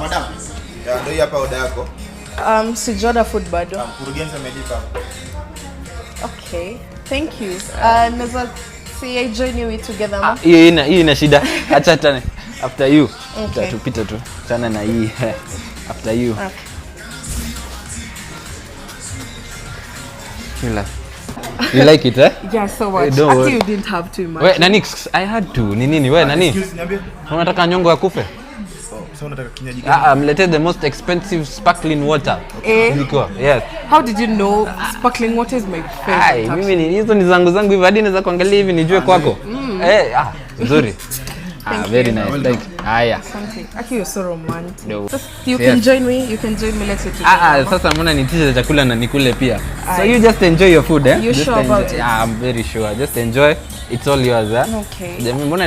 Madam. Ya ndio hapa oda yako. Sijoda food bado. Mkurugenzi amelipa. Okay. Thank you. Naweza see join you together ma. Hii ina shida. Acha tane. After you. Okay. Tupita tu. Tana na hii. After you. Okay. You like it, eh? Yeah, so much. Actually, you didn't have to much. Wait, nani? I had to. Ni nini? Wewe nani? Excuse niambie. Unataka nyongo ya kufe? Sasa unataka kinywaji gani? Mletee the most expensive sparkling water. Yes. How did you know sparkling water is my favorite? Mimi ni hizo ni zangu hivi hadi naweza kuangalia hivi nijue kwako. Nzuri. Very nice. Like, haya. Actually, you're so romantic. No. You can join me. You can join me. Let's eat together. Sasa mbona nitishe chakula na nikule pia. So you just enjoy your food, eh? You sure about it? I'm very sure. Just enjoy. It's all yours, eh? Okay. Mbona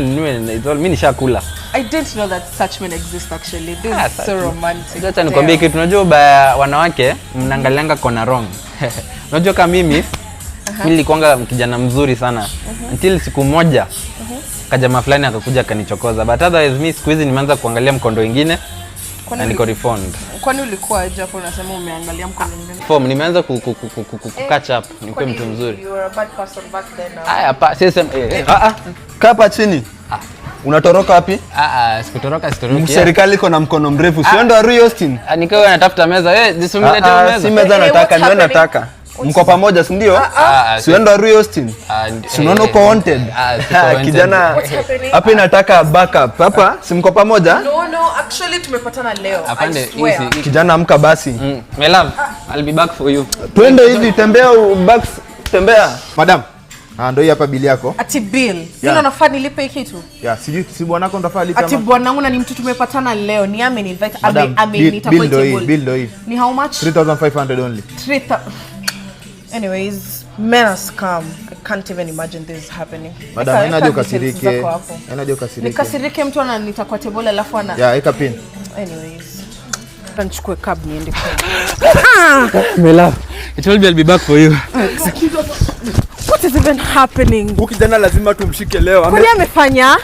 it's all mimi nishakula. I didn't know that such men exist actually. This is so romantic. Acha nikwambie kitu, unajua baya wanawake mnaangalianga kona wrong. Unajua kama mimi nilikuanga kijana mzuri sana until siku moja kajamaa fulani akakuja akanichokoza, but otherwise mimi siku hizi nimeanza kuangalia mkondo mwingine na niko reformed. Kwani ulikuwa aje hapo unasema umeangalia mkondo mwingine? Form nimeanza ku catch up, nikuwe mtu mzuri. You were a bad person back then. Haya sasa kaa hapa chini. Unatoroka wapi? Sikutoroka. Serikali iko na mkono mrefu. Sio ndo Rui Austin. Nikawa natafuta meza. Disumilete meza. Si meza nataka, niwe nataka. Mko pamoja, si ndio? Sio ndo Rui Austin. Si unaona uko wanted. Kijana hapa inataka backup. Hapa si mko pamoja? No, actually tumepatana leo. I swear. Kijana amka basi. My love, I'll be back for you. Twende hivi, tembea. Madam. Ndio hapa bili yako. Ati bill. Ndio nafaa nilipe kitu? Yeah, sijui si bwanako ndo nafaa lipe ama. Ati bwanangu na ni mtu tumepatana leo. Ni invite nitakuwa table. Bill ndo hii. Ni how much? 3,500 only. 3,000. Anyways, men are scam. I can't even imagine this is happening. Madam, inajua kasirike. Nikasirike mtu nitakuwa table alafu ana. Yeah, eka pin. Anyways. Tanchukue cab niende kwa. My love, I told you I'll be back for you. What is even happening? Huyu kijana lazima tumshike leo. Kwani amefanya?